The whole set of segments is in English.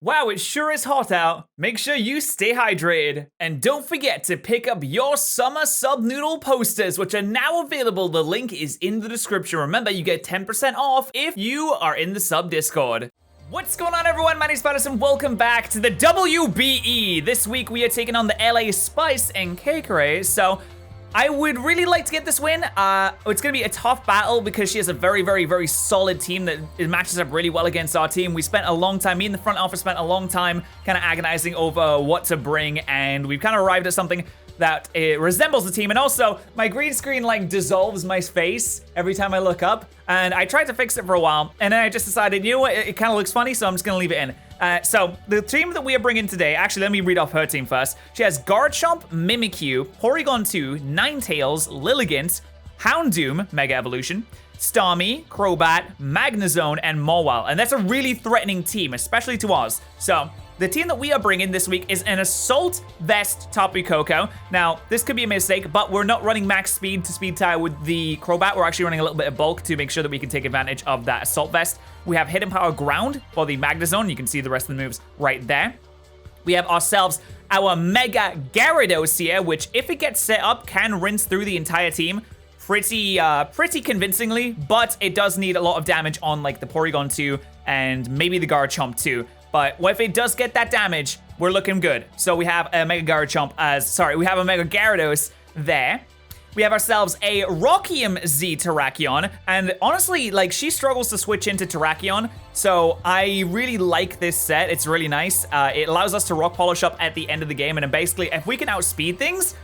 Wow, it sure is hot out. Make sure you stay hydrated. And don't forget to pick up your summer sub noodle posters, which are now available. The link is in the description. Remember, you get 10% off if you are in the sub Discord. What's going on, everyone? My name's Patterrz and welcome back to the WBE. This week we are taking on the LA Spice and Kekere. So I would really like to get this win. It's going to be a tough battle because she has a very solid team that it matches up really well against our team. We spent a long time, me and the front office spent a long time kind of agonizing over what to bring, and we've kind of arrived at something that it resembles the team. And also, my green screen like dissolves my face every time I look up, and I tried to fix it for a while, and then I just decided, you know what, it kind of looks funny, so I'm just going to leave it in. So the team that we are bringing today, actually, let me read off her team first. She has Garchomp, Mimikyu, Porygon 2, Ninetales, Lilligant, Houndoom, Mega Evolution, Starmie, Crobat, Magnezone, and Mawile. And that's a really threatening team, especially to us. So the team that we are bringing this week is an Assault Vest Tapu Koko. Now, this could be a mistake, but we're not running max speed to speed tie with the Crobat. We're actually running a little bit of bulk to make sure that we can take advantage of that Assault Vest. We have Hidden Power Ground for the Magnezone. You can see the rest of the moves right there. We have ourselves our Mega Gyarados here, which if it gets set up, can rinse through the entire team pretty convincingly, but it does need a lot of damage on like the Porygon 2 and maybe the Garchomp 2. But if it does get that damage, we're looking good. So we have a Mega Garchomp we have a Mega Gyarados there. We have ourselves a Rockium Z Terrakion, and honestly, like, she struggles to switch into Terrakion, so I really like this set. It's really nice. It allows us to Rock Polish up at the end of the game, and then basically, if we can outspeed things,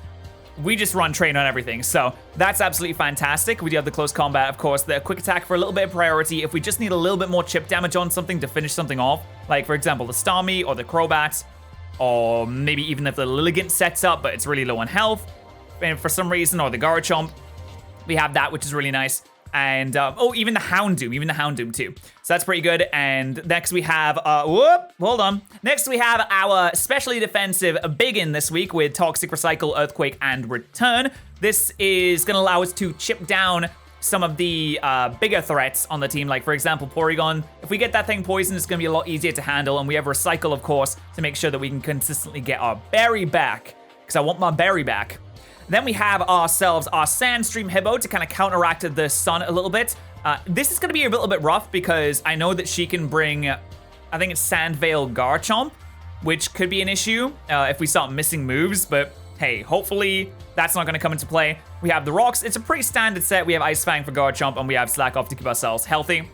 we just run train on everything. So that's absolutely fantastic. We do have the close combat, of course, the quick attack for a little bit of priority if we just need a little bit more chip damage on something to finish something off. Like, for example, the Starmie or the Crobat, or maybe even if the Lilligant sets up, but it's really low on health, and for some reason, or the Garchomp, we have that, which is really nice. And, even the Houndoom too. So that's pretty good. And next we have, Next we have our specially defensive Biggin this week with Toxic, Recycle, Earthquake, and Return. This is going to allow us to chip down some of the bigger threats on the team. Like, for example, Porygon. If we get that thing poisoned, it's going to be a lot easier to handle. And we have Recycle, of course, to make sure that we can consistently get our berry back. Because I want my berry back. Then we have ourselves our Sandstream Hippo to kind of counteract the sun a little bit. This is going to be a little bit rough because I know that she can bring, I think it's Sandveil Garchomp, which could be an issue if we start missing moves. But hey, hopefully that's not going to come into play. We have the rocks. It's a pretty standard set. We have Ice Fang for Garchomp, and we have Slack Off to keep ourselves healthy.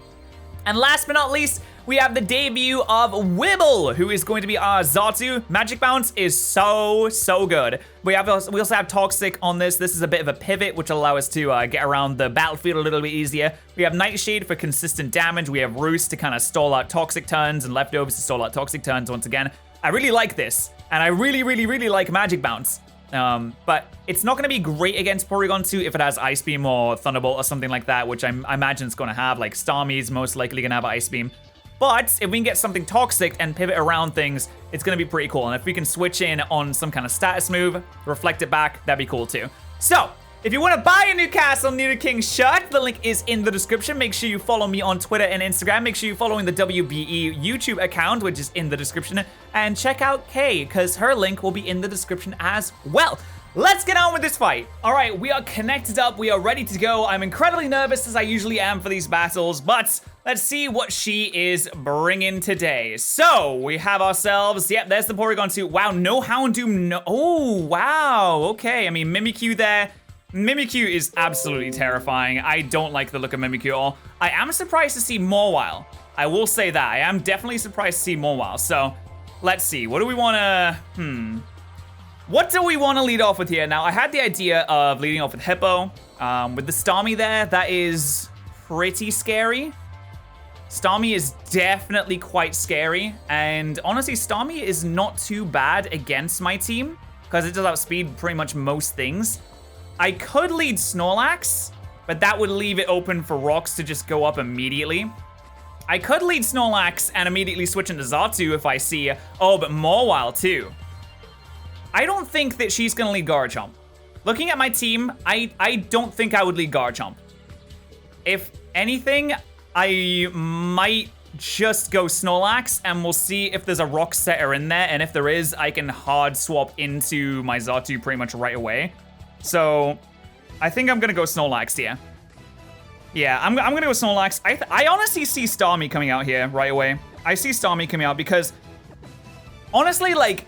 And last but not least, we have the debut of Wibble, who is going to be our Xatu. Magic Bounce is so good. We also have Toxic on this. This is a bit of a pivot, which will allow us to get around the battlefield a little bit easier. We have Nightshade for consistent damage. We have Roost to kind of stall out Toxic turns, and Leftovers to stall out Toxic turns once again. I really like this, and I really like Magic Bounce. But it's not going to be great against Porygon 2 if it has Ice Beam or Thunderbolt or something like that, which I imagine it's going to have. Like, Starmie's most likely going to have Ice Beam. But if we can get something Toxic and pivot around things, it's going to be pretty cool. And if we can switch in on some kind of status move, reflect it back, that'd be cool too. So, if you want to buy a Newcastle Nidokings shirt, the link is in the description. Make sure you follow me on Twitter and Instagram. Make sure you're following the WBE YouTube account, which is in the description. And check out Kay, because her link will be in the description as well. Let's get on with this fight. All right, we are connected up. We are ready to go. I'm incredibly nervous, as I usually am for these battles, but let's see what she is bringing today. So we have ourselves, yep, there's the Porygon 2. Wow, no Houndoom, no. Oh, wow, okay. I mean, Mimikyu there. Mimikyu is absolutely terrifying. I don't like the look of Mimikyu at all. I am surprised to see Mawile. I will say that. I am definitely surprised to see Mawile. So let's see. What do we want to... What do we want to lead off with here? Now, I had the idea of leading off with Hippo. With the Starmie there, that is pretty scary. Starmie is definitely quite scary. And honestly, Starmie is not too bad against my team because it does outspeed pretty much most things. I could lead Snorlax, but that would leave it open for rocks to just go up immediately. I could lead Snorlax and immediately switch into Xatu if I see, but Mawile too. I don't think that she's going to lead Garchomp. Looking at my team, I don't think I would lead Garchomp. If anything, I might just go Snorlax, and we'll see if there's a Rock Setter in there, and if there is, I can hard swap into my Xatu pretty much right away. So, I think I'm gonna go Snorlax here. Yeah, I'm gonna go Snorlax. I honestly see Starmie coming out here right away. I see Starmie coming out because, honestly, like,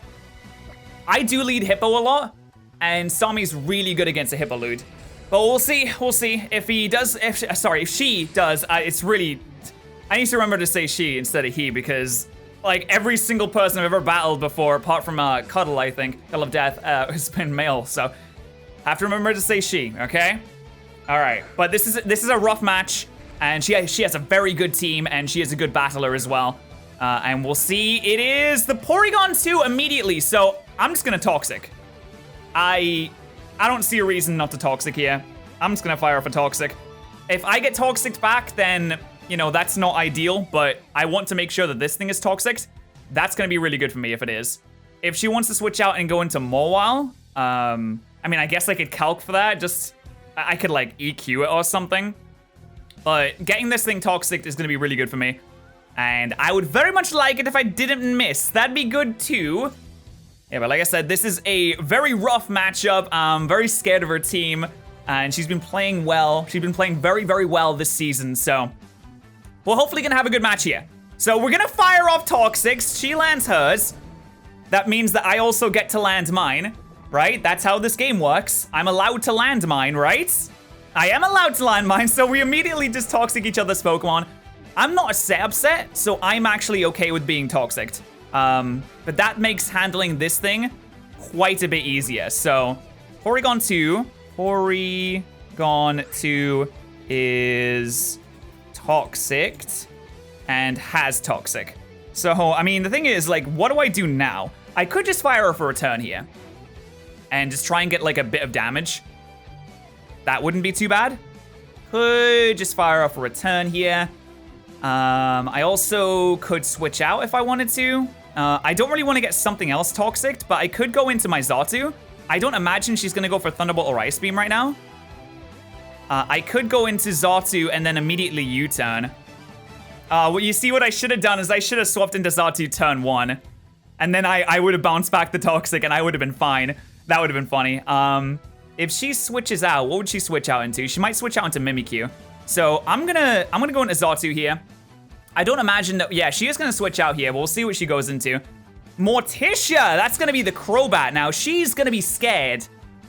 I do lead Hippo a lot, and Starmie's really good against a Hippolude. But we'll see, If he does, if she does, it's really, I need to remember to say she instead of he, because, like, every single person I've ever battled before, apart from Cuddle, I think, Cuddle of Death, has been male, so I have to remember to say she, okay? All right, but this is a rough match, and she has a very good team, and she is a good battler as well. And we'll see, it is the Porygon 2 immediately, so I'm just gonna Toxic. I don't see a reason not to Toxic here. I'm just gonna fire off a Toxic. If I get Toxic back, then, you know, that's not ideal, but I want to make sure that this thing is Toxic. That's gonna be really good for me if it is. If she wants to switch out and go into Mawile, I mean, I guess I could calc for that, just, I could, like, EQ it or something. But getting this thing Toxic is gonna be really good for me. And I would very much like it if I didn't miss. That'd be good too. Yeah, but like I said, this is a very rough matchup. I'm very scared of her team. And she's been playing well. She's been playing very, very well this season. So we're hopefully gonna have a good match here. So we're gonna fire off Toxics. She lands hers. That means that I also get to land mine, right? That's how this game works. I'm allowed to land mine, right? I am allowed to land mine, so we immediately just Toxic each other's Pokemon. I'm not a setup set, so I'm actually okay with being Toxic. But that makes handling this thing quite a bit easier. So, Porygon 2 is Toxic and has Toxic. So, I mean, the thing is, like, what do I do now? I could just fire off a Return here and just try and get, like, a bit of damage. That wouldn't be too bad. Could just fire off a Return here. I also could switch out if I wanted to. I don't really want to get something else Toxic, but I could go into my Xatu. I don't imagine she's going to go for Thunderbolt or Ice Beam right now. I could go into Xatu and then immediately U-turn. Well, you see what I should have done is I should have swapped into Xatu turn 1. And then I would have bounced back the Toxic and I would have been fine. That would have been funny. If she switches out, what would she switch out into? She might switch out into Mimikyu. So I'm gonna go into Xatu here. I don't imagine that, yeah, she is gonna switch out here. We'll see what she goes into. Morticia, that's gonna be the Crobat now. She's gonna be scared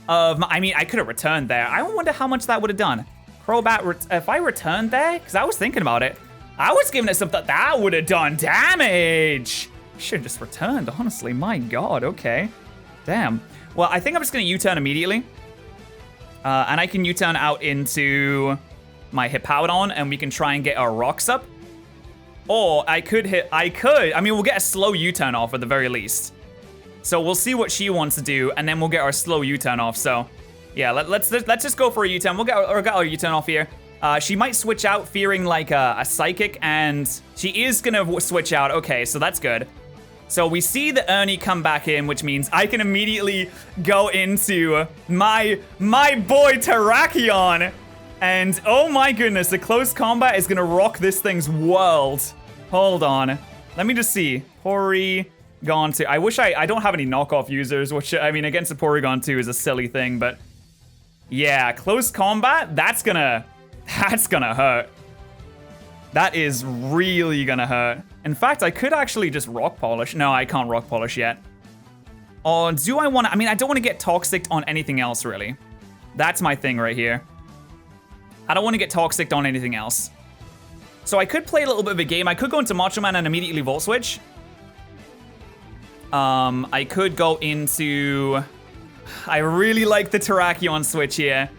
of, I mean, I could have returned there. I wonder how much that would have done. Crobat, if I returned there, because I was thinking about it. I was giving it something that would have done damage. Should have just returned, honestly, my God, okay. Damn. Well, I think I'm just gonna U-turn immediately. And I can U-turn out into my Hippowdon, and we can try and get our rocks up. Or I mean, we'll get a slow U-turn off at the very least. So we'll see what she wants to do, and then we'll get our slow U-turn off. So, yeah, let's just go for a U-turn. We'll get our U-turn off here. She might switch out, fearing like a Psychic, and she is gonna switch out. Okay, so that's good. So we see the Ernie come back in, which means I can immediately go into my boy Terrakion. And oh my goodness, the close combat is gonna rock this thing's world. Hold on. Let me just see. Porygon 2. I wish I don't have any knockoff users, which, I mean, against the Porygon 2 is a silly thing, but yeah, close combat, that's gonna hurt. That is really gonna hurt. In fact, I could actually just Rock Polish. No, I can't Rock Polish yet. Or do I want to, I mean, I don't want to get Toxic on anything else, really. That's my thing right here. I don't want to get Toxic on anything else. So I could play a little bit of a game. I could go into Macho Man and immediately Volt Switch. I could go into... I really like the Terrakion switch here.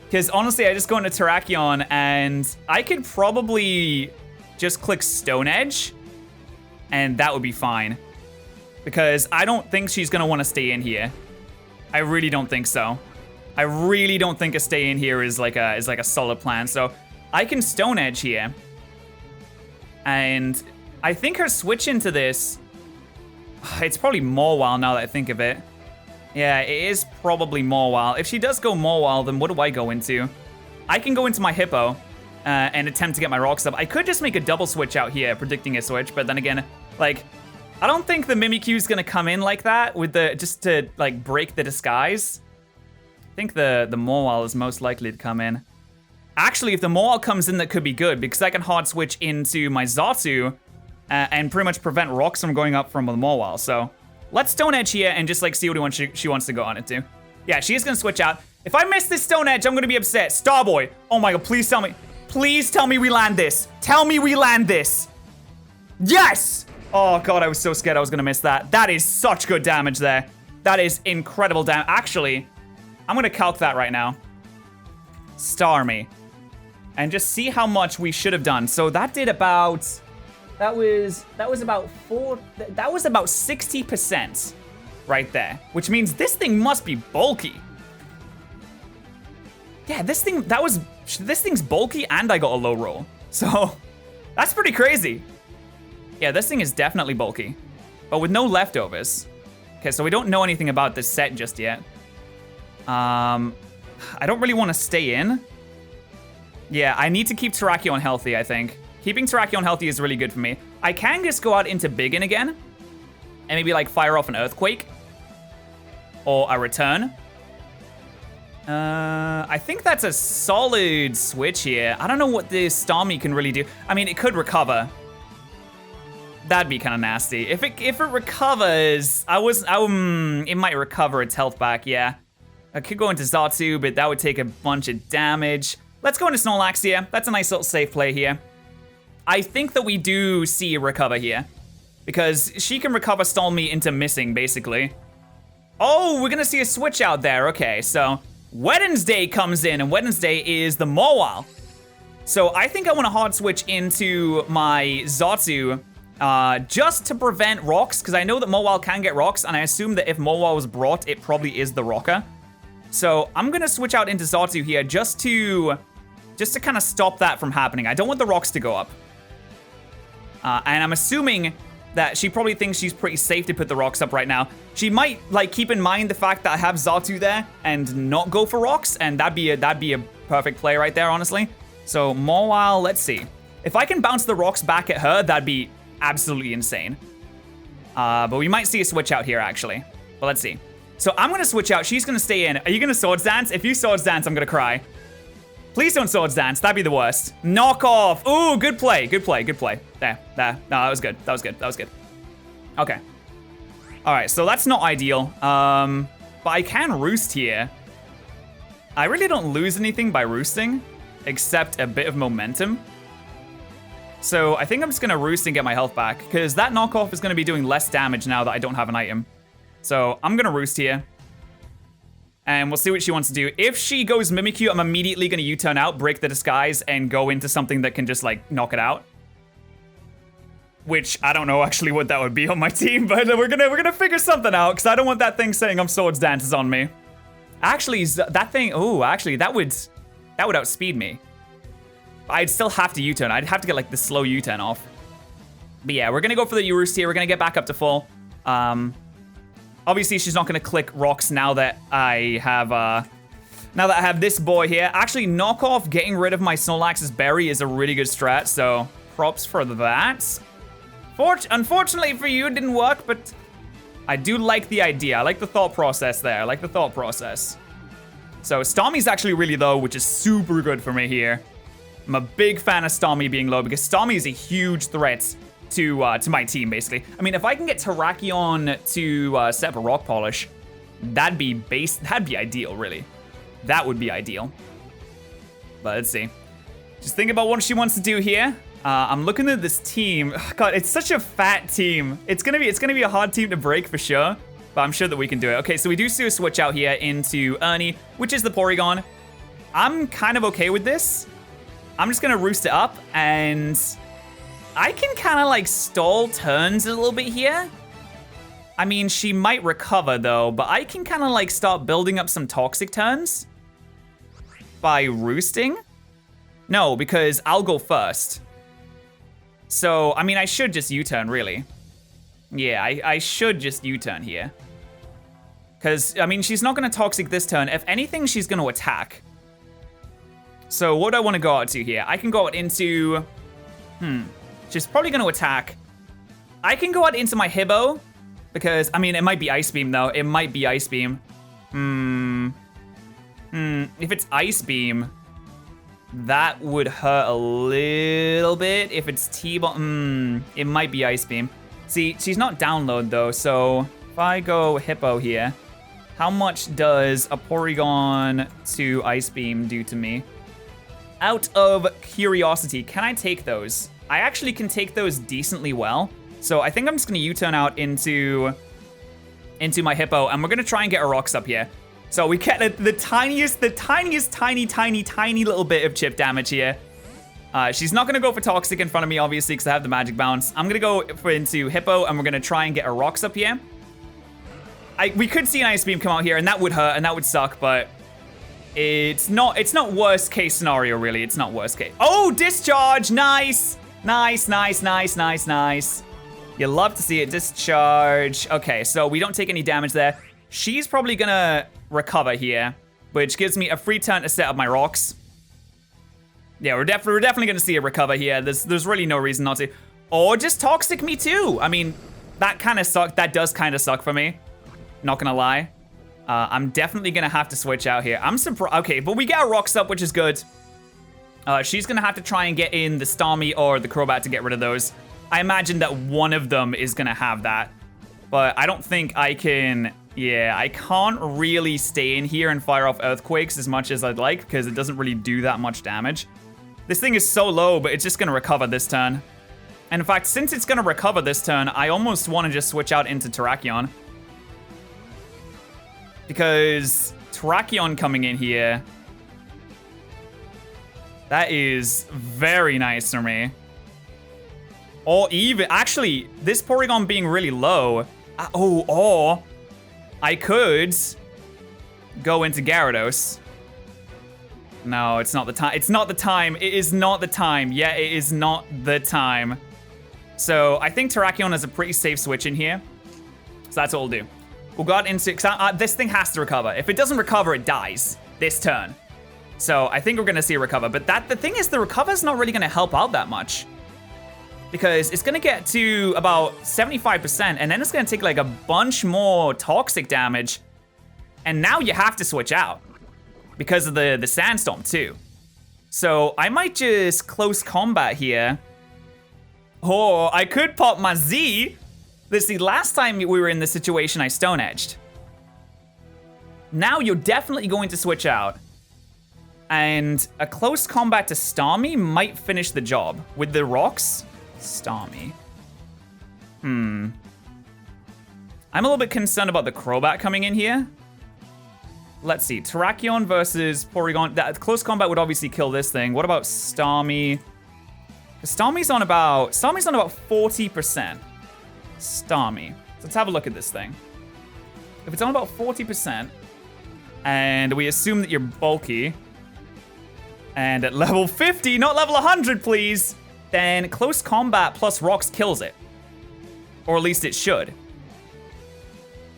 Because honestly, I just go into Terrakion and I could probably just click Stone Edge. And that would be fine. Because I don't think she's going to want to stay in here. I really don't think so. I really don't think a stay in here is like a solid plan. So I can Stone Edge here. And I think her switch into this, it's probably Mawile now that I think of it. Yeah, it is probably Mawile. If she does go Mawile, then what do I go into? I can go into my Hippo and attempt to get my rocks up. I could just make a double switch out here, predicting a switch, but then again, like, I don't think the Mimikyu is gonna come in like that with the just to like break the disguise. I think the Mawile is most likely to come in. Actually, if the Mawile comes in, that could be good because I can hard switch into my Xatu and pretty much prevent rocks from going up from the Mawile. So let's Stone Edge here and just like see what she wants to go on it to. Yeah, she is gonna switch out. If I miss this Stone Edge, I'm gonna be upset. Starboy, oh my god, please tell me. Please tell me we land this. Tell me we land this. Yes! Oh god, I was so scared I was gonna miss that. That is such good damage there. That is incredible damage. Actually, I'm gonna calc that right now. Star me. And just see how much we should have done. So that did about... That was about 60% right there. Which means this thing must be bulky. Yeah, this thing's bulky and I got a low roll. So, that's pretty crazy. Yeah, this thing is definitely bulky. But with no leftovers. Okay, so we don't know anything about this set just yet. I don't really want to stay in. Yeah, I need to keep Terrakion healthy, I think. Keeping Terrakion healthy is really good for me. I can just go out into Biggin again. And maybe like fire off an Earthquake. Or a Return. I think that's a solid switch here. I don't know what this Starmie can really do. I mean, it could recover. That'd be kind of nasty. If it recovers, it might recover its health back, yeah. I could go into Xatu, but that would take a bunch of damage. Let's go into Snorlax here. That's a nice little safe play here. I think that we do see a recover here. Because she can recover Starmie into missing, basically. Oh, we're gonna see a switch out there. Okay, so Wednesday comes in, and Wednesday is the Mawile. So I think I want to hard switch into my Xatu just to prevent rocks, because I know that Mawile can get rocks, and I assume that if Mawile was brought, it probably is the rocker. So I'm gonna switch out into Xatu here just to kind of stop that from happening. I don't want the rocks to go up. And I'm assuming that she probably thinks she's pretty safe to put the rocks up right now. She might like keep in mind the fact that I have Xatu there and not go for rocks, and that'd be a perfect play right there, honestly. So Mawile, let's see. If I can bounce the rocks back at her, that'd be absolutely insane. But we might see a switch out here, actually. But let's see. So I'm gonna switch out. She's gonna stay in. Are you gonna Swords Dance? If you Swords Dance, I'm gonna cry. Please don't Swords Dance. That'd be the worst. Knock off. Ooh, good play. Good play. Good play. There. No, that was good. That was good. That was good. Okay. All right, so that's not ideal. But I can Roost here. I really don't lose anything by roosting, except a bit of momentum. So I think I'm just gonna Roost and get my health back, because that knockoff is gonna be doing less damage now that I don't have an item. So I'm gonna Roost here. And we'll see what she wants to do. If she goes Mimikyu, I'm immediately gonna U-turn out, break the disguise, and go into something that can just like knock it out. Which I don't know actually what that would be on my team, but we're gonna figure something out, because I don't want that thing saying I'm Swords Dances on me. Actually, that thing, oh, actually that would outspeed me. I'd still have to U-turn. I'd have to get like the slow U-turn off. But yeah, we're gonna go for the U-Roost here. We're gonna get back up to full. Obviously, she's not gonna click rocks now that I have this boy here. Actually, knock off getting rid of my Snorlax's berry is a really good strat, so props for that. Unfortunately for you, it didn't work, but I do like the idea. I like the thought process there. I like the thought process. So Starmie's actually really low, which is super good for me here. I'm a big fan of Starmie being low, because Starmie is a huge threat to my team, basically. I mean, if I can get Terrakion to set up a Rock Polish, that'd be ideal, really. That would be ideal. But let's see. Just think about what she wants to do here. I'm looking at this team. God, it's such a fat team. It's gonna be a hard team to break for sure, but I'm sure that we can do it. Okay, so we do see a switch out here into Ernie, which is the Porygon. I'm kind of okay with this. I'm just gonna Roost it up, and I can kind of like stall turns a little bit here. I mean, she might recover though, but I can kind of like start building up some toxic turns by roosting. No, because I'll go first. So, I mean, I should just U-turn, really. Yeah, I should just U-turn here. Because, I mean, she's not going to toxic this turn. If anything, she's going to attack. So what do I want to go out to here? I can go out into... She's probably going to attack. I can go out into my Hippo. Because, I mean, it might be Ice Beam, though. It might be Ice Beam. If it's Ice Beam, that would hurt a little bit. If it's T-Bomb, it might be Ice Beam. See, she's not download, though. So if I go Hippo here, how much does a Porygon to Ice Beam do to me? Out of curiosity, can I take those? I actually can take those decently well. So I think I'm just gonna U-turn out into my Hippo, and we're gonna try and get a Rocks up here. So we get the tiniest, tiny little bit of chip damage here. She's not gonna go for Toxic in front of me, obviously, because I have the Magic Bounce. I'm gonna go into Hippo, and we're gonna try and get a Rocks up here. We could see an Ice Beam come out here, and that would hurt, and that would suck, but it's not worst case scenario, really. It's not worst case. Oh, Discharge, nice. Nice. You love to see it. Discharge. Okay, so we don't take any damage there. She's probably gonna recover here, which gives me a free turn to set up my Rocks. Yeah, we're definitely gonna see a recover here. There's really no reason not to. Or just Toxic me too. I mean, that kind of suck. That does kind of suck for me. Not gonna lie. I'm definitely gonna have to switch out here. I'm surprised. Okay, but we get our Rocks up, which is good. She's gonna have to try and get in the Starmie or the Crobat to get rid of those. I imagine that one of them is gonna have that, but I don't think I can. Yeah, I can't really stay in here and fire off Earthquakes as much as I'd like because it doesn't really do that much damage. This thing is so low, but it's just gonna recover this turn. And in fact, since it's gonna recover this turn, I almost want to just switch out into Terrakion. Because Terrakion coming in here, that is very nice for me. Or even, actually, this Porygon being really low. Or I could go into Gyarados. No, it's not the time. It's not the time. It is not the time. Yeah, it is not the time. So I think Terrakion is a pretty safe switch in here. So that's what we'll do. We'll go out into, this thing has to recover. If it doesn't recover, it dies this turn. So I think we're gonna see a recover. But the thing is, the recover's not really gonna help out that much. Because it's gonna get to about 75%, and then it's gonna take like a bunch more Toxic damage. And now you have to switch out. Because of the Sandstorm too. So I might just close combat here. Or I could pop my Z. Let's see, last time we were in this situation, I Stone Edged. Now you're definitely going to switch out. And a close combat to Starmie might finish the job. With the Rocks, Starmie. I'm a little bit concerned about the Crobat coming in here. Let's see, Terrakion versus Porygon. That close combat would obviously kill this thing. What about Starmie? Starmie's on about 40%. Starmie. So let's have a look at this thing. If it's on about 40%, and we assume that you're bulky, and at level 50, not level 100, please, then close combat plus Rocks kills it. Or at least it should.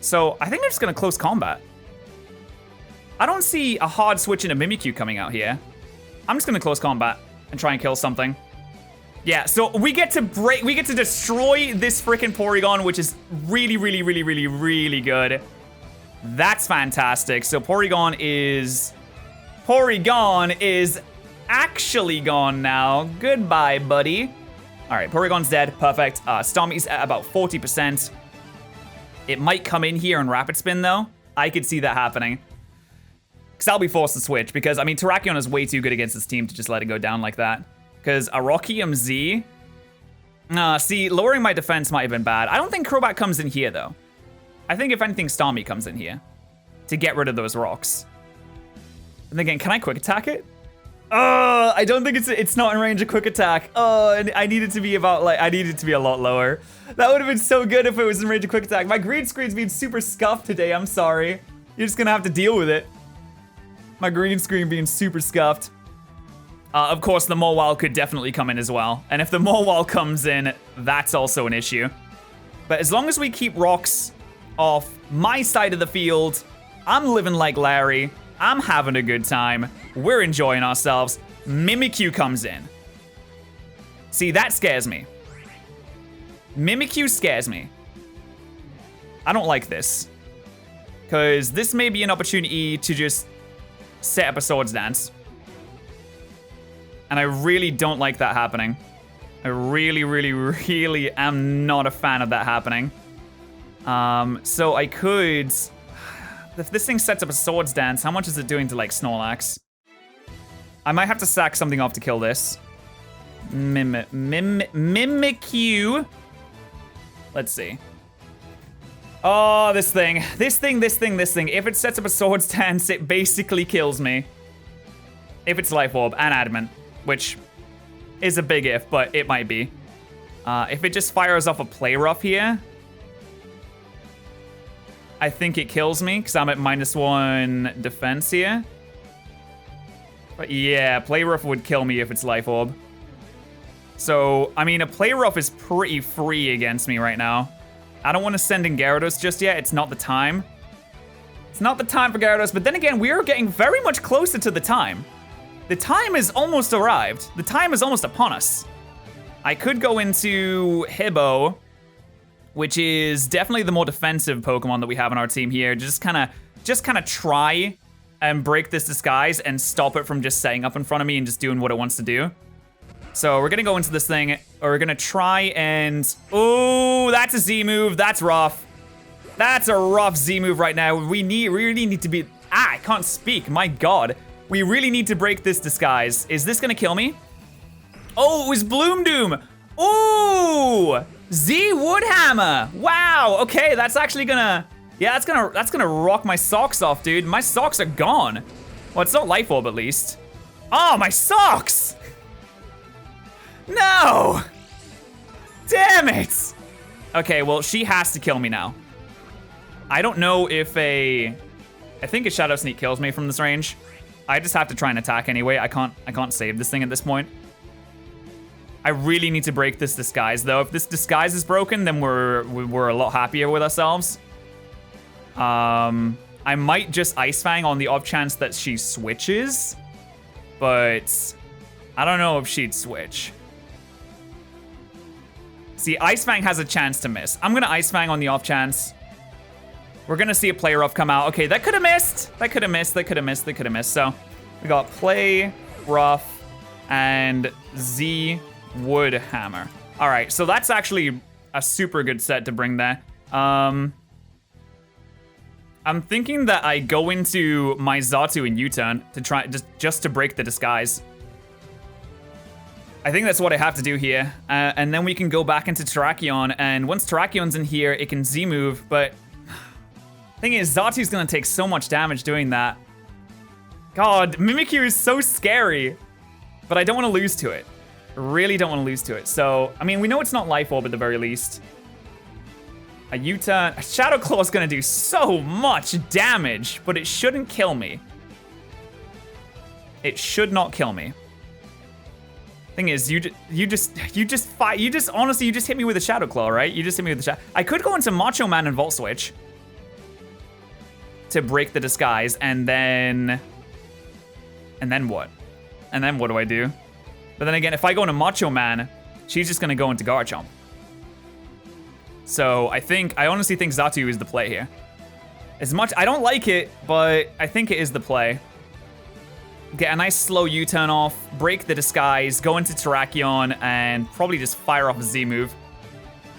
So I think I'm just gonna close combat. I don't see a hard switch into Mimikyu coming out here. I'm just gonna close combat and try and kill something. Yeah, so we get to destroy this freaking Porygon, which is really good. That's fantastic. So Porygon is actually gone now. Goodbye, buddy. All right, Porygon's dead. Perfect. Starmie's at about 40%. It might come in here and Rapid Spin, though. I could see that happening. Because I'll be forced to switch. Because, I mean, Terrakion is way too good against this team to just let it go down like that. Because a Rockium Z... see, lowering my defense might have been bad. I don't think Crobat comes in here, though. I think, if anything, Starmie comes in here. To get rid of those Rocks. And again, can I Quick Attack it? I don't think it's not in range of Quick Attack. I need it to be about, like, I need it to be a lot lower. That would have been so good if it was in range of Quick Attack. My green screen's being super scuffed today, I'm sorry. You're just gonna have to deal with it. My green screen being super scuffed. Of course, the Mawile could definitely come in as well. And if the Mawile comes in, that's also an issue. But as long as we keep Rocks off my side of the field, I'm living like Larry. I'm having a good time. We're enjoying ourselves. Mimikyu comes in. See, that scares me. Mimikyu scares me. I don't like this. Because this may be an opportunity to just set up a swords dance. And I really don't like that happening. I really, really, really am not a fan of that happening. So I could... If this thing sets up a swords dance, how much is it doing to, like, Snorlax? I might have to sack something off to kill this. Mimikyu. Let's see. Oh, this thing. If it sets up a swords dance, it basically kills me. If it's Life Orb and Adamant, which is a big if, but it might be. If it just fires off a Play Rough here, I think it kills me because I'm at -1 defense here. But yeah, Play Rough would kill me if it's Life Orb. So, I mean, a Play Rough is pretty free against me right now. I don't want to send in Gyarados just yet. It's not the time. It's not the time for Gyarados, but then again, we are getting very much closer to the time. The time is almost arrived. The time is almost upon us. I could go into Hibbo, which is definitely the more defensive Pokemon that we have on our team here. Just kind of try and break this disguise and stop it from just setting up in front of me and just doing what it wants to do. So we're gonna go into this thing, or we're gonna try and... Oh, that's a Z move. That's rough. That's a rough Z move right now. We really need to be... I can't speak. My God. We really need to break this disguise. Is this gonna kill me? Oh, it was Bloom Doom. Ooh, Z Woodhammer. Wow. Okay, that's actually gonna... Yeah, that's gonna rock my socks off, dude. My socks are gone. Well, it's not Life Orb at least. Oh, my socks. No! Damn it! Okay, well, she has to kill me now. I don't know if I think a Shadow Sneak kills me from this range. I just have to try and attack anyway. I can't save this thing at this point. I really need to break this disguise, though. If this disguise is broken, then we're a lot happier with ourselves. I might just Ice Fang on the off chance that she switches, but I don't know if she'd switch. See, Ice Fang has a chance to miss. I'm gonna Ice Fang on the off chance. We're gonna see a Play Rough come out. Okay, that could have missed. That could have missed. That could have missed. That could have missed. So we got Play Rough and Z Woodhammer. All right, so that's actually a super good set to bring there. I'm thinking that I go into my Xatu and U-turn to try just to break the disguise. I think that's what I have to do here. And then we can go back into Terrakion, and once Terrakion's in here, it can Z-move, but thing is, Xatu's gonna take so much damage doing that. God, Mimikyu is so scary, but I don't want to lose to it. I really don't want to lose to it. So, I mean, we know it's not Life Orb at the very least. A U-turn, a Shadow Claw is gonna do so much damage, but it shouldn't kill me. It should not kill me. Thing is, you just honestly, you just hit me with a Shadow Claw, right? You just hit me with a Shadow. I could go into Macho Man and Volt Switch to break the disguise, and then what? And then what do I do? But then again, if I go into Macho Man, she's just gonna go into Garchomp. So I honestly think Xatu is the play here. As much, I don't like it, but I think it is the play. Get a nice slow U-turn off, break the disguise, go into Terrakion, and probably just fire off a Z-move.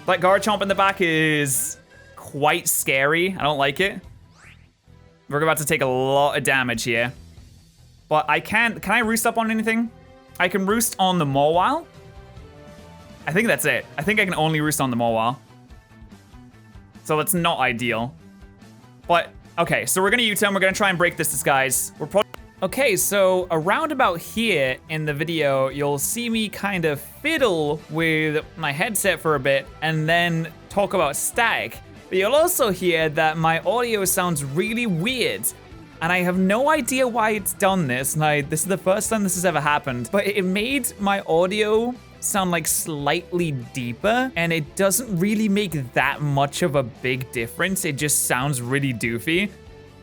But Garchomp in the back is quite scary. I don't like it. We're about to take a lot of damage here. But can I roost up on anything? I can roost on the Mawile. I think that's it. I think I can only roost on the Mawile. So that's not ideal. But, okay, so we're gonna U-turn, we're gonna try and break this disguise. Okay, so around about here in the video, you'll see me kind of fiddle with my headset for a bit and then talk about static. But you'll also hear that my audio sounds really weird. And I have no idea why it's done this. And this is the first time this has ever happened. But it made my audio sound like slightly deeper. And it doesn't really make that much of a big difference. It just sounds really doofy.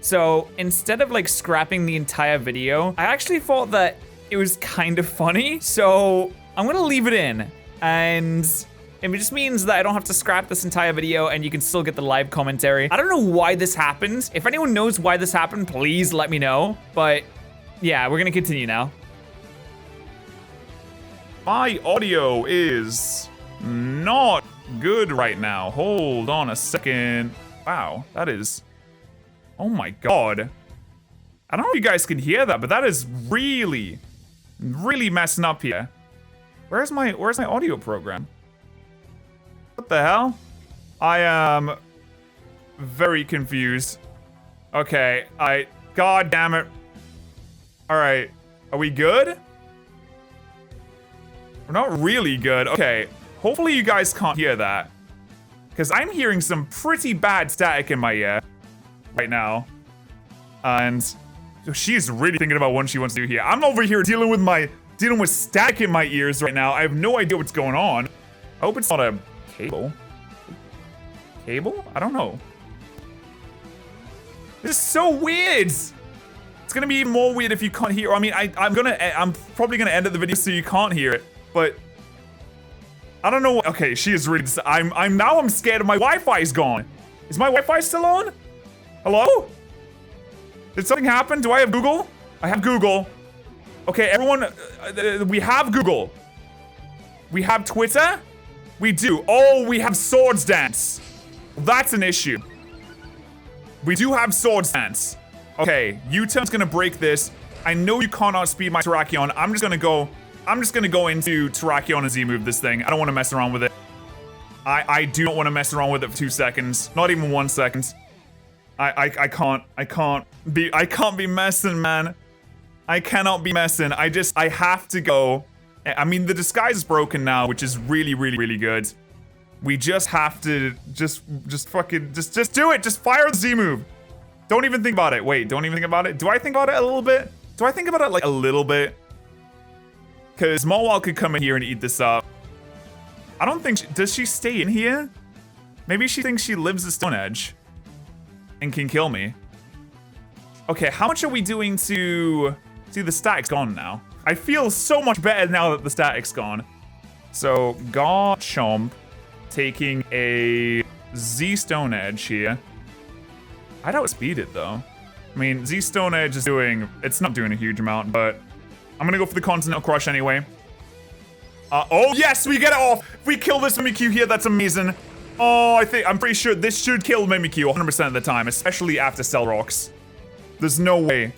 So instead of like scrapping the entire video, I actually thought that it was kind of funny. So I'm gonna leave it in, and it just means that I don't have to scrap this entire video and you can still get the live commentary. I don't know why this happened. If anyone knows why this happened, please let me know. But yeah, we're gonna continue now. My audio is not good right now. Hold on a second. Wow, that is, oh my God. I don't know if you guys can hear that, but that is really messing up here. Where's my audio program? What the hell? I am very confused. Okay, God damn it. All right, are we good? We're not really good. Okay, hopefully you guys can't hear that, because I'm hearing some pretty bad static in my ear right now. And she's really thinking about what she wants to do here. I'm over here dealing with static in my ears right now. I have no idea what's going on. I hope it's not a cable. Cable? I don't know. This is so weird. It's gonna be even more weird if you can't hear. I mean, I'm probably gonna edit the video so you can't hear it, but I don't know. Okay, she is really. I'm scared of my Wi-Fi's gone. Is my Wi-Fi still on? Hello? Did something happen? Do I have Google? I have Google. Okay, everyone, we have Google. We have Twitter? We do. Oh, we have Swords Dance. That's an issue. We do have Swords Dance. Okay, U-turn's gonna break this. I know you can't outspeed my Terrakion. I'm just gonna go into Terrakion and Z-move this thing. I don't want to mess around with it. I do not want to mess around with it for 2 seconds. Not even 1 second. I can't be messing, man. I cannot be messing. I have to go. I mean, the disguise is broken now, which is really good. We just have to just do it. Just fire the Z move. Don't even think about it. Wait, don't even think about it. Do I think about it a little bit? Do I think about it like a little bit? Because Mawile could come in here and eat this up. I don't think does she stay in here? Maybe she thinks she lives the Stone Edge and can kill me. Okay, how much are we doing to... See, the static's gone now. I feel so much better now that the static's gone. So, Garchomp taking a Z Stone Edge here. I'd outspeed it, though. I mean, Z Stone Edge is doing... It's not doing a huge amount, but... I'm gonna go for the Continental Crush anyway. Oh, yes, we get it off! If we kill this Mimikyu here, that's amazing. Oh, I'm pretty sure this should kill Mimikyu 100% of the time, especially after Cell Rocks. There's no way.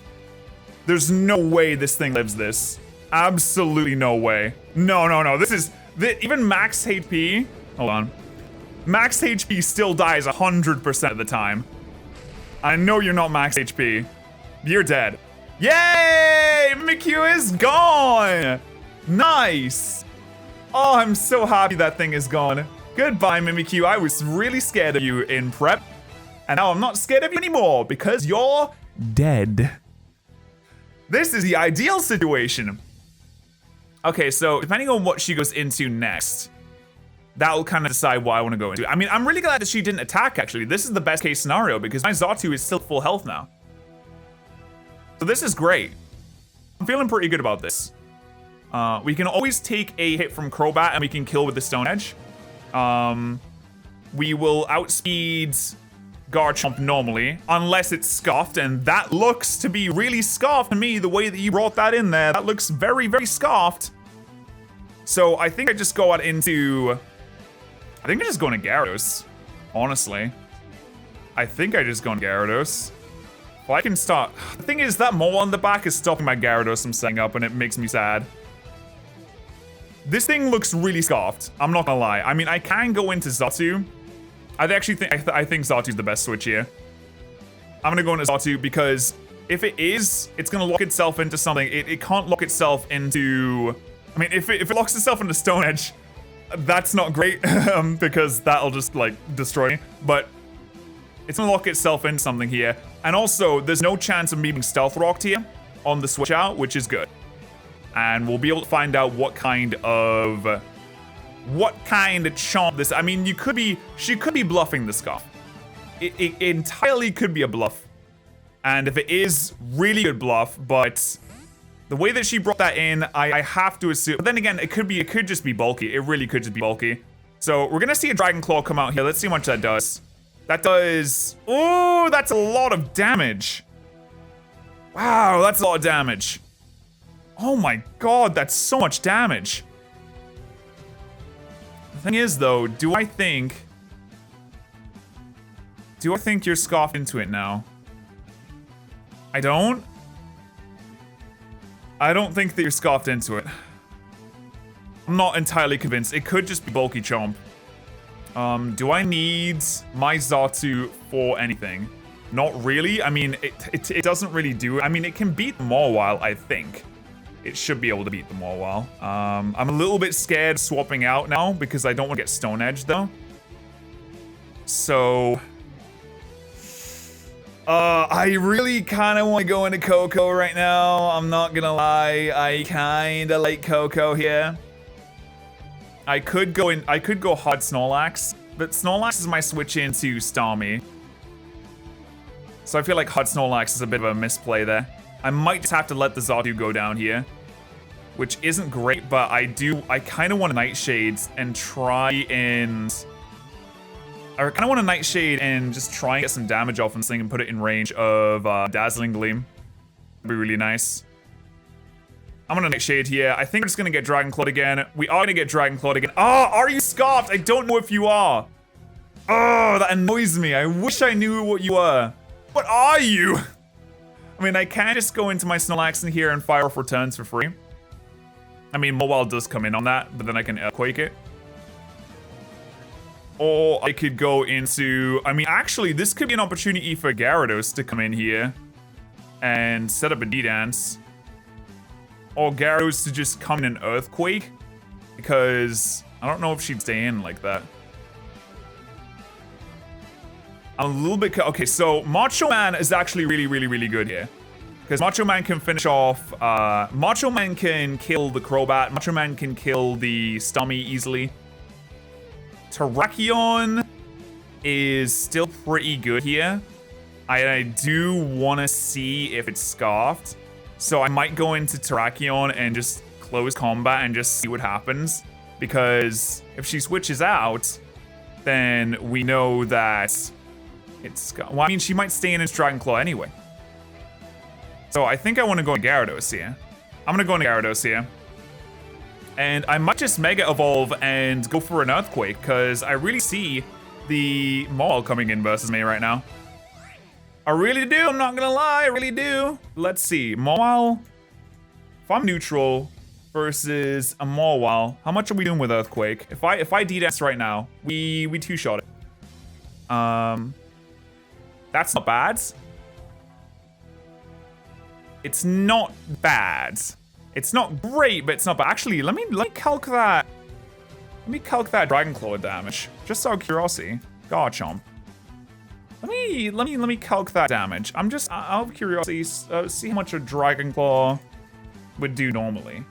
There's no way this thing lives this. Absolutely no way. No. This is... even max HP... Hold on. Max HP still dies 100% of the time. I know you're not max HP. You're dead. Yay! Mimikyu is gone! Nice! Oh, I'm so happy that thing is gone. Goodbye, Mimikyu. I was really scared of you in prep. And now I'm not scared of you anymore because you're dead. This is the ideal situation. Okay, so depending on what she goes into next, that will kind of decide what I want to go into. I mean, I'm really glad that she didn't attack, actually. This is the best case scenario because my Xatu is still full health now. So this is great. I'm feeling pretty good about this. We can always take a hit from Crobat and we can kill with the Stone Edge. We will outspeed Garchomp normally, unless it's scoffed, and that looks to be really scoffed to me, the way that you brought that in there. That looks very scoffed. So I think I just go out into... I think I just go into Gyarados, honestly. I think I just go into Gyarados. Well, I can start... The thing is, that mole on the back is stopping my Gyarados from setting up, and it makes me sad. This thing looks really scoffed, I'm not gonna lie. I mean, I can go into Xatu. I think Xatu's the best switch here. I'm gonna go into Xatu because if it is, it's gonna lock itself into something. It can't lock itself into... I mean, if it locks itself into Stone Edge, that's not great because that'll just, like, destroy me. But it's gonna lock itself into something here. And also, there's no chance of me being Stealth Rocked here on the switch out, which is good. And we'll be able to find out what kind of chomp this... I mean, she could be bluffing the Scoff. It entirely could be a bluff. And if it is, really good bluff, but the way that she brought that in, I have to assume. But then again, it could just be bulky. It really could just be bulky. So we're gonna see a Dragon Claw come out here. Let's see how much that does. That does, oh, that's a lot of damage. Wow, that's a lot of damage. Oh my god, that's so much damage. The thing is though, do I think you're scoffed into it now? I don't think that you're scoffed into it. I'm not entirely convinced. It could just be bulky chomp. Do I need my Xatu for anything? Not really. I mean, it doesn't really do it. I mean, it can beat the Mawile, I think. It should be able to beat the Mawile. I'm a little bit scared swapping out now because I don't want to get Stone Edge though. So I really kind of want to go into Coco right now. I'm not gonna lie. I kind of like Coco here. I could go hard Snorlax, but Snorlax is my switch into Starmie. So I feel like hard Snorlax is a bit of a misplay there. I might just have to let the Xatu go down here, which isn't great, but I kind of want a Nightshade and try and... I kind of want a Nightshade and just try and get some damage off this thing and put it in range of Dazzling Gleam. That'd be really nice. I'm gonna Nightshade here. I think we're just gonna get Dragon Clawed again. We are gonna get Dragon Clawed again. Oh, are you scoffed? I don't know if you are. Oh, that annoys me. I wish I knew what you were. What are you? I mean, I can just go into my Snorlax in here and fire off returns for free. I mean, Mawile does come in on that, but then I can Earthquake it. Or I could go into... I mean, actually, this could be an opportunity for Gyarados to come in here and set up a D-Dance. Or Gyarados to just come in an Earthquake, because I don't know if she'd stay in like that. I'm a little bit... Okay, so Macho Man is actually really good here. Because Macho Man can finish off... Macho Man can kill the Crobat. Macho Man can kill the Starmie easily. Terrakion is still pretty good here. I do want to see if it's scoffed. So I might go into Terrakion and just close combat and just see what happens. Because if she switches out, then we know that it's... Well, I mean, she might stay in its Dragon Claw anyway. So I think I want to go into Gyarados here. I'm going to go into Gyarados here. And I might just Mega Evolve and go for an Earthquake, because I really see the Mawile coming in versus me right now. I really do, I'm not gonna lie, I really do. Let's see, Mawile. If I'm neutral versus a Mawile, how much are we doing with Earthquake? If I D-Dance right now, we two-shot it. That's not bad. It's not bad. It's not great, but it's not bad. Actually, let me calc that. Let me calc that Dragon Claw damage, just out of curiosity. Garchomp. Let me calc that damage. I'm just out of curiosity, see how much a Dragon Claw would do normally.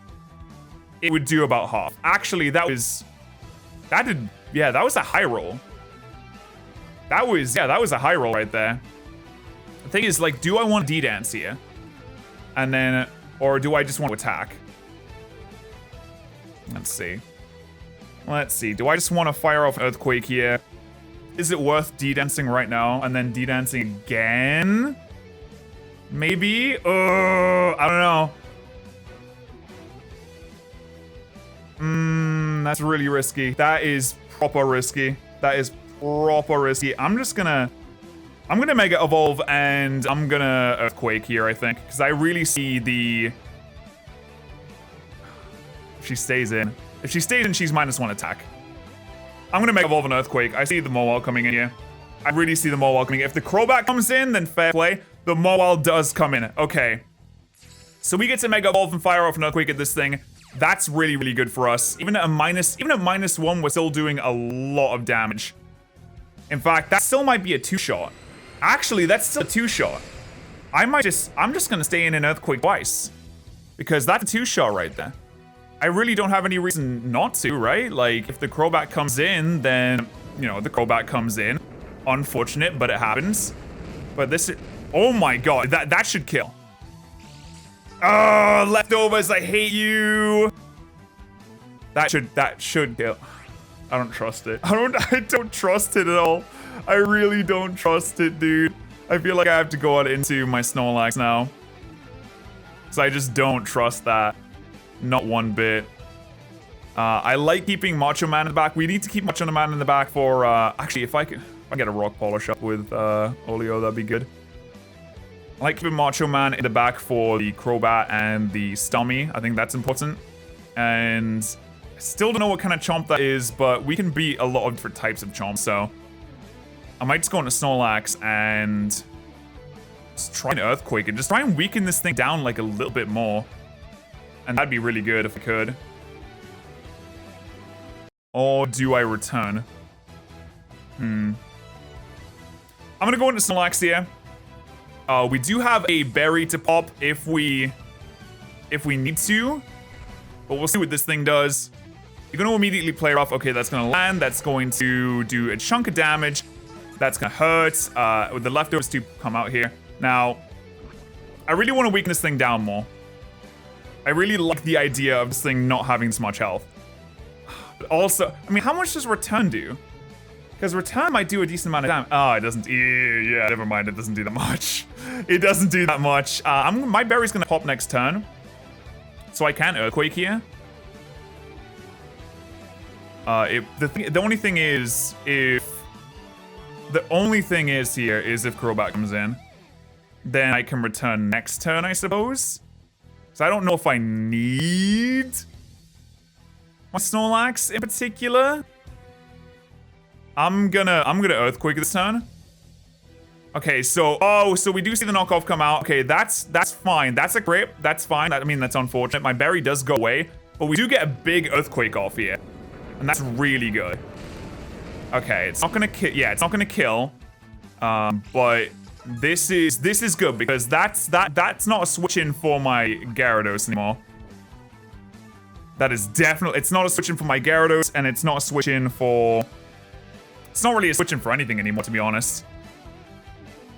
It would do about half. Actually, that was a high roll. That was a high roll right there. The thing is, like, do I want D-Dance here? And then, or do I just want to attack? Let's see. Let's see, do I just want to fire off Earthquake here? Is it worth D-Dancing right now and then D-Dancing again? Maybe? I don't know. That's really risky. That is proper risky. That is proper risky. I'm gonna Mega Evolve and I'm gonna Earthquake here, I think. Because I really see the... If she stays in. If she stays in, she's -1 attack. I'm gonna Mega Evolve an Earthquake. I see the Mawile coming in here. I really see the Mawile coming in. If the Crobat comes in, then fair play. The Mawile does come in. Okay. So we get to Mega Evolve and fire off an Earthquake at this thing. That's really good for us. Even at -1, we're still doing a lot of damage. In fact, that still might be a 2-shot. Actually, that's still a 2-shot. I'm just gonna stay in an Earthquake twice. Because that's a 2-shot right there. I really don't have any reason not to, right? Like, if the Crobat comes in, then, you know, the Crobat comes in. Unfortunate, but it happens. But this Oh my god, that should kill. Oh, leftovers, I hate you. That should kill. I don't trust it. I don't trust it at all. I really don't trust it, dude. I feel like I have to go out into my Snorlax now. So I just don't trust that. Not one bit. I like keeping Macho Man in the back. We need to keep Macho Man in the back for, actually, if I get a Rock Polish up with Olio, that'd be good. I like keeping Macho Man in the back for the Crobat and the Stommy. I think that's important. And I still don't know what kind of Chomp that is, but we can beat a lot of different types of Chomp, so I might just go into Snorlax and just try an Earthquake and just try and weaken this thing down like a little bit more. And that'd be really good if I could. Or do I return? I'm gonna go into Snorlax here. We do have a berry to pop if we need to. But we'll see what this thing does. You're gonna immediately play rough. Okay, that's gonna land. That's going to do a chunk of damage. That's gonna hurt. With the leftovers to come out here. Now, I really want to weaken this thing down more. I really like the idea of this thing not having so much health. But also, I mean, how much does return do? Because return might do a decent amount of damage. Oh, it doesn't. Yeah, never mind. It doesn't do that much. It doesn't do that much. My berry's gonna pop next turn, so I can Earthquake here. The only thing is if Crobat comes in, then I can return next turn, I suppose. So I don't know if I need my Snorlax in particular. I'm gonna Earthquake this turn. Okay, so we do see the knockoff come out. Okay, that's fine. That's a grip. That's fine. I mean, that's unfortunate. My berry does go away, but we do get a big Earthquake off here, and that's really good. Okay, it's not gonna kill. Yeah, it's not gonna kill. But this is good because that's not a switch in for my Gyarados anymore. That is definitely, it's not a switch in for my Gyarados, and it's not a switch in for. It's not really a switch in for anything anymore, to be honest.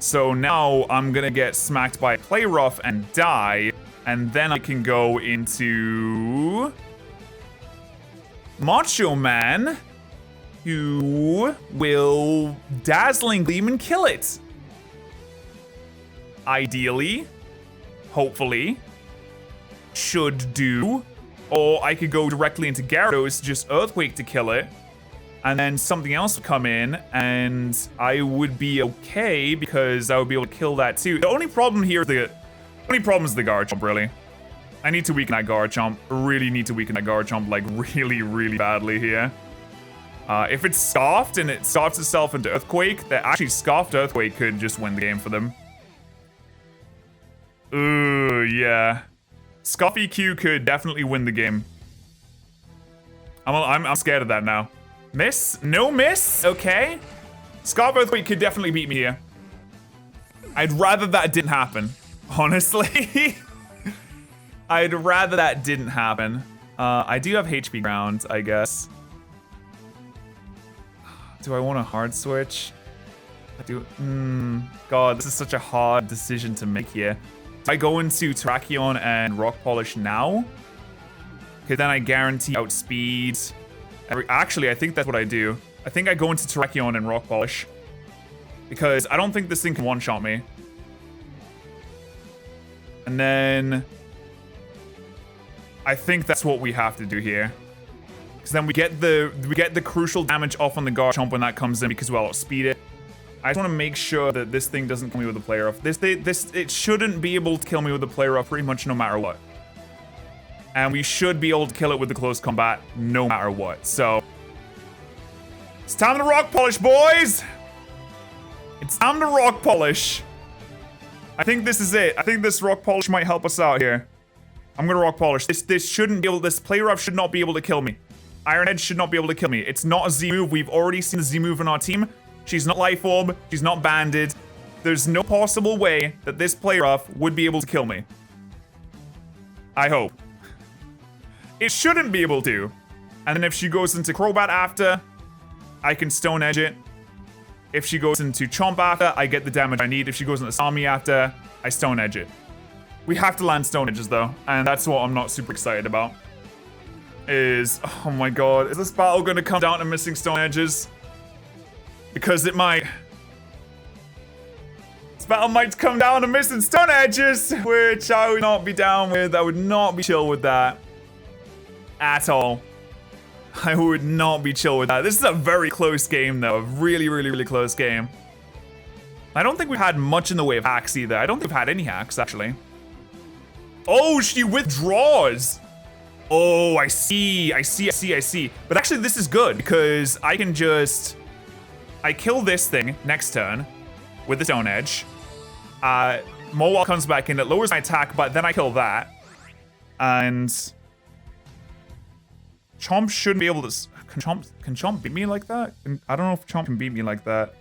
So now I'm gonna get smacked by Play Rough and die, and then I can go into Macho Man, who will Dazzling Gleam and kill it. Ideally, hopefully, should do. Or I could go directly into Gyarados, just Earthquake to kill it. And then something else would come in, and I would be okay because I would be able to kill that too. The only problem here, is the Garchomp, really. I need to weaken that Garchomp. Really need to weaken that Garchomp, like, really, really badly here. If it's Scoffed and it Scoffs itself into Earthquake, that actually Scoffed Earthquake could just win the game for them. Ooh, yeah. Scoff EQ could definitely win the game. I'm scared of that now. Miss? No miss? Okay. Scarf Earthquake could definitely beat me here. I'd rather that didn't happen. Honestly. I'd rather that didn't happen. I do have HP Ground, I guess. Do I want a hard switch? I do. God, this is such a hard decision to make here. Do I go into Terrakion and Rock Polish now? Okay, then I guarantee outspeed. Actually, I think that's what I do. I think I go into Terrakion and Rock Polish. Because I don't think this thing can one-shot me. And then I think that's what we have to do here. Because then we get the crucial damage off on the Garchomp when that comes in because we'll outspeed it. I just want to make sure that this thing doesn't kill me with a play rough. It shouldn't be able to kill me with a play rough pretty much no matter what. And we should be able to kill it with the close combat no matter what. So it's time to Rock Polish, boys! It's time to Rock Polish. I think this is it. I think this Rock Polish might help us out here. I'm gonna Rock Polish. This shouldn't be able, this play rough should not be able to kill me. Iron Head should not be able to kill me. It's not a Z move. We've already seen a Z move in our team. She's not Life Orb. She's not banded. There's no possible way that this play rough would be able to kill me. I hope. It shouldn't be able to. And then if she goes into Crobat after, I can Stone Edge it. If she goes into Chomp after, I get the damage I need. If she goes into Starmie after, I Stone Edge it. We have to land Stone Edges though, and that's what I'm not super excited about. Oh my god, is this battle gonna come down to missing Stone Edges? Because it might. This battle might come down to missing Stone Edges, which I would not be down with. I would not be chill with that. At all. I would not be chill with that. This is a very close game though, a really, really, really close game. I don't think we've had much in the way of hacks either. I don't think we've had any hacks actually. Oh, she withdraws. Oh, I see. But actually this is good because I can just... I kill this thing next turn with the Stone Edge. Mowile comes back in, it lowers my attack, but then I kill that. And... Chomp shouldn't be able to... Can Chomp beat me like that? I don't know if Chomp can beat me like that.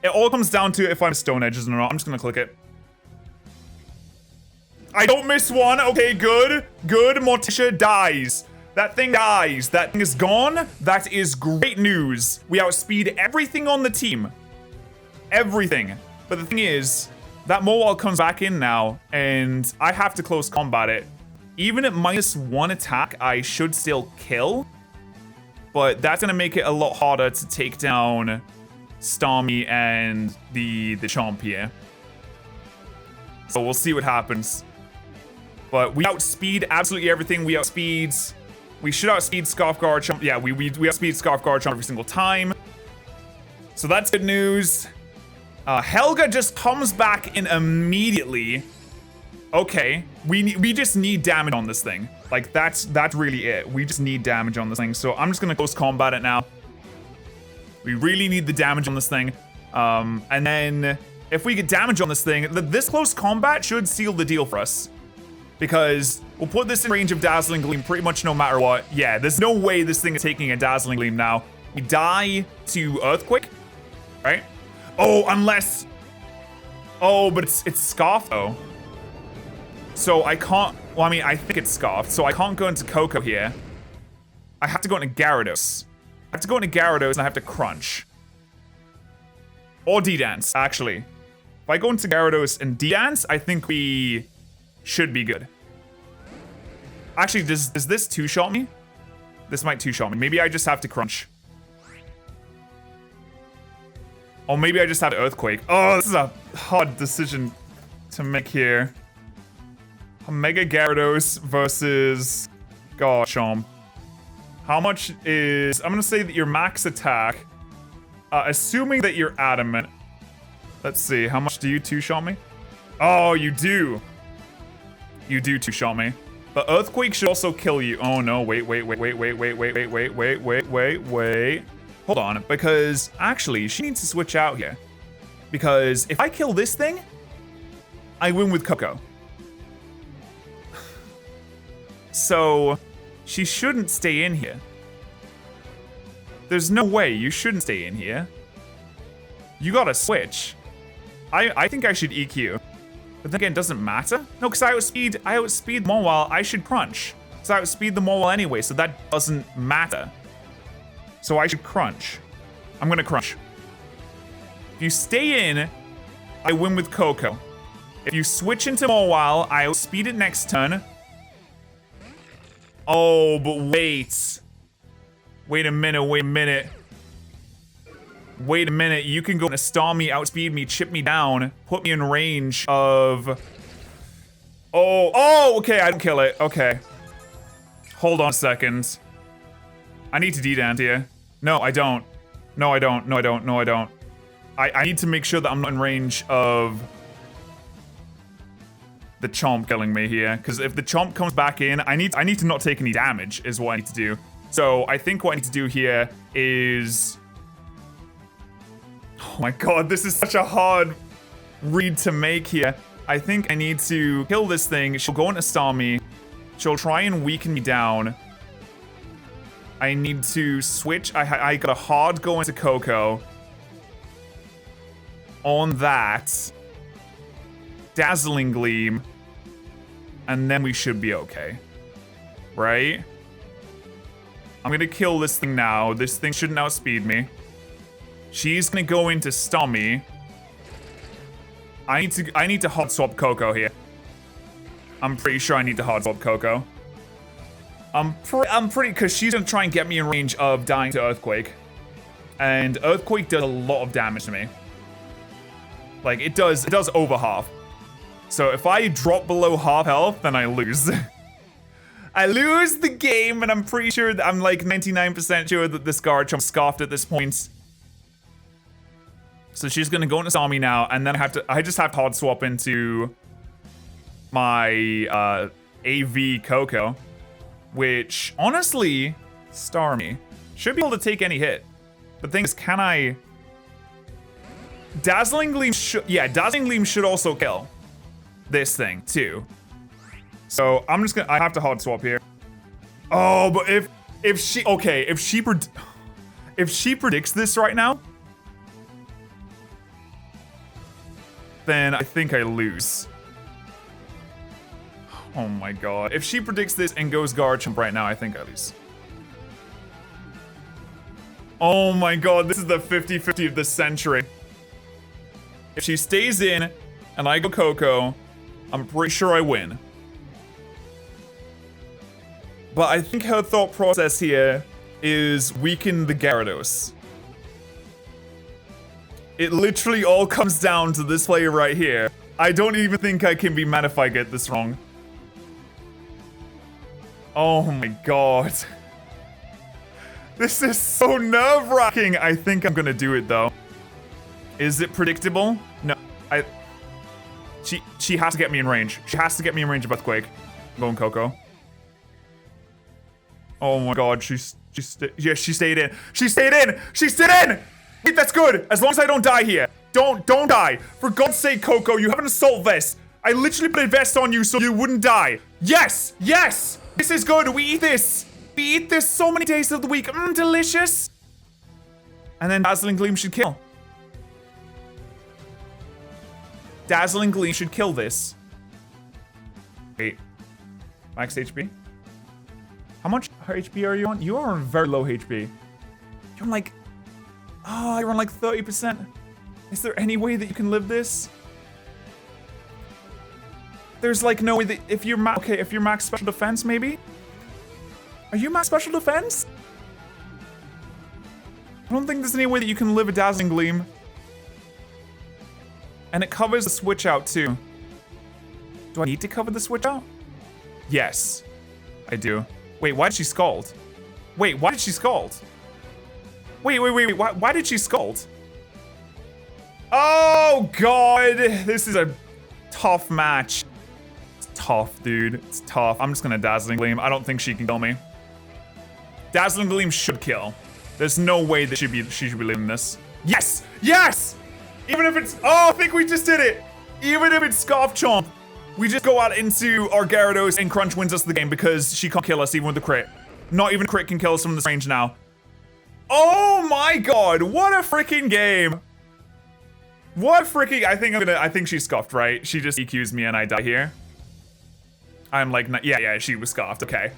It all comes down to if I'm Stone Edges or not. I'm just gonna click it. I don't miss one. Okay, good. Good. Morticia dies. That thing dies. That thing is gone. That is great news. We outspeed everything on the team. Everything. But the thing is, that Mowile comes back in now, and I have to close combat it. Even at -1 attack, I should still kill. But that's gonna make it a lot harder to take down Starmie and the Chomp here. So we'll see what happens. But we outspeed absolutely everything. We should outspeed Scarfguard Chomp. Yeah, we outspeed Scarfguard Chomp every single time. So that's good news. Helga just comes back in immediately. Okay, we just need damage on this thing. Like that's really it. We just need damage on this thing. So I'm just gonna close combat it now. We really need the damage on this thing. And then if we get damage on this thing, this close combat should seal the deal for us. Because we'll put this in range of Dazzling Gleam pretty much no matter what. Yeah, there's no way this thing is taking a Dazzling Gleam now. We die to Earthquake, right? Oh, unless... Oh, but it's Scarf though. So I can't... Well, I mean, I think it's Scarf, so I can't go into Coco here. I have to go into Gyarados. I have to go into Gyarados and I have to Crunch. Or D-Dance, actually. If I go into Gyarados and D-Dance, I think we should be good. Actually, does this two-shot me? This might two-shot me. Maybe I just have to Crunch. Or maybe I just have to Earthquake. Oh, this is a hard decision to make here. Mega Gyarados versus Garchomp. How much is... I'm gonna say that your max attack, assuming that you're adamant. Let's see, how much do you two-shot me? Oh, you do. You do two-shot me. But Earthquake should also kill you. Oh no, wait. Hold on, because actually, she needs to switch out here. Because if I kill this thing, I win with Coco. So, she shouldn't stay in here. There's no way you shouldn't stay in here. You gotta switch. I think I should EQ. But then again, it doesn't matter. No, because I outspeed Mowile, I should Crunch. Because I outspeed the Mowile anyway, so that doesn't matter. So I should Crunch. I'm gonna Crunch. If you stay in, I win with Coco. If you switch into Mowile, I outspeed it next turn. Oh, but wait. Wait a minute. Wait a minute, you can go into Starmie, outspeed me, chip me down, put me in range of... Oh, okay, I didn't kill it. Okay. Hold on a second. I need to D-Dance here. No, I don't. No, I don't. I need to make sure that I'm not in range of... the Chomp killing me here, because if the Chomp comes back in, I need to not take any damage, is what I need to do. So I think what I need to do here is... Oh my god, this is such a hard read to make here. I think I need to kill this thing. She'll go into Starmie. She'll try and weaken me down. I need to switch. I got a hard go into Coco. On that. Dazzling Gleam. And then we should be okay. Right? I'm gonna kill this thing now. This thing shouldn't outspeed me. She's gonna go into Stommy. I need to hot swap Coco here. I'm pretty sure I need to hot swap Coco. I'm pretty, because she's gonna try and get me in range of dying to Earthquake. And Earthquake does a lot of damage to me. Like, it does over half. So if I drop below half health, then I lose. I lose the game, and I'm pretty sure that I'm like 99% sure that this Garchomp scoffed at this point. So she's gonna go into Stommy now, and then I just have to hard swap into my AV Coco, which honestly, Starmie should be able to take any hit. The thing is, can I? Dazzling Gleam should, yeah, Dazzling Gleam should also kill this thing too. So I'm just gonna, I have to hard swap here. Oh, but if she predicts this right now, then I think I lose. Oh my god. If she predicts this and goes Garchomp right now, I think I lose. Oh my god, this is the 50-50 of the century. If she stays in and I go Coco, I'm pretty sure I win. But I think her thought process here is weaken the Gyarados. It literally all comes down to this player right here. I don't even think I can be mad if I get this wrong. Oh my god. This is so nerve-wracking. I think I'm gonna do it though. Is it predictable? No. She has to get me in range. She has to get me in range of Earthquake. I'm going Coco. Oh my god, she stayed in. She stayed in! She stayed in! Wait, that's good! As long as I don't die here. Don't die! For God's sake, Coco, you have an Assault Vest! I literally put a vest on you so you wouldn't die. Yes! Yes! This is good, we eat this! We eat this so many days of the week. Delicious! And then Dazzling Gleam should kill. Dazzling Gleam should kill this. Wait. Max HP? How much HP are you on? You are on very low HP. You're on like... Oh, you're on like 30%. Is there any way that you can live this? There's like no way that if you're if you're max special defense, maybe? Are you max special defense? I don't think there's any way that you can live a Dazzling Gleam. And it covers the switch out too. Do I need to cover the switch out? Yes, I do. Wait, why did she scald? Wait, why did she scald? Wait, why did she scald? Oh god, this is a tough match. It's tough, dude, it's tough. I'm just gonna Dazzling Gleam. I don't think she can kill me. Dazzling Gleam should kill. There's no way that she should be living this. Yes, yes! Even if it's, oh, I think we just did it. Even if it's Scarf Chomp, we just go out into our Gyarados and Crunch wins us the game because she can't kill us even with the crit. Not even crit can kill us from this range now. Oh my god, what a freaking game. What freaking, I think she's scuffed, right? She just EQs me and I die here. I'm like, yeah, she was scuffed, okay.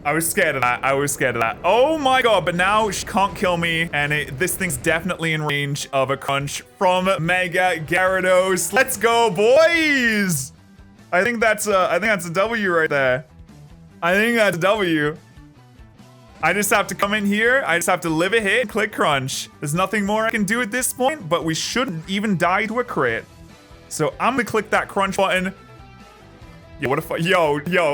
I was scared of that. Oh my god, but now she can't kill me, and this thing's definitely in range of a crunch from Mega Gyarados. Let's go, boys! I think that's a W right there. I think that's a W. I just have to come in here, I just have to live a hit, click crunch. There's nothing more I can do at this point, but we shouldn't even die to a crit. So I'm gonna click that crunch button. Yo, what if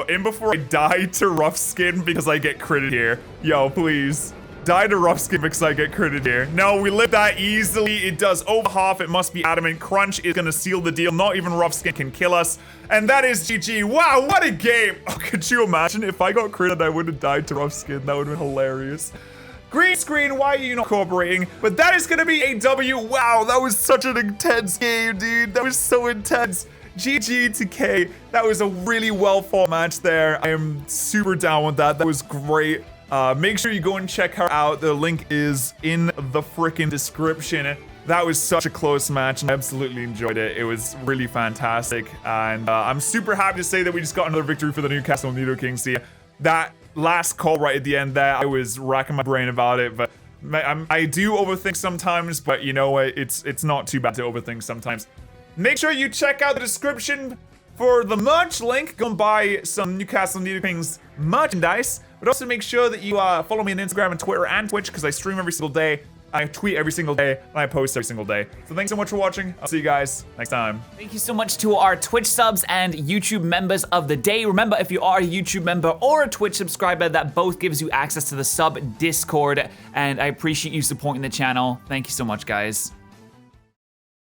in before I die to Rough Skin because I get critted here. Yo, please. Die to Rough Skin because I get critted here. No, we live that easily. It does over half. It must be Adamant. Crunch is gonna seal the deal. Not even Rough Skin can kill us. And that is GG. Wow, what a game. Oh, could you imagine if I got critted I would have died to Rough Skin? That would have been hilarious. Green screen, why are you not cooperating? But that is gonna be a W. Wow, that was such an intense game, dude. That was so intense. GG to K. That was a really well fought match there. I am super down with that. That was great. Make sure you go and check her out. The link is in the freaking description. That was such a close match and I absolutely enjoyed it. It was really fantastic. And I'm super happy to say that we just got another victory for the Newcastle Nidokings here. That last call right at the end there, I was racking my brain about it, but I do overthink sometimes, but you know what? It's not too bad to overthink sometimes. Make sure you check out the description for the merch link. Go and buy some Newcastle Nidokings merchandise. But also make sure that you follow me on Instagram and Twitter and Twitch, because I stream every single day. I tweet every single day, and I post every single day. So thanks so much for watching. I'll see you guys next time. Thank you so much to our Twitch subs and YouTube members of the day. Remember, if you are a YouTube member or a Twitch subscriber, that both gives you access to the sub Discord, and I appreciate you supporting the channel. Thank you so much, guys.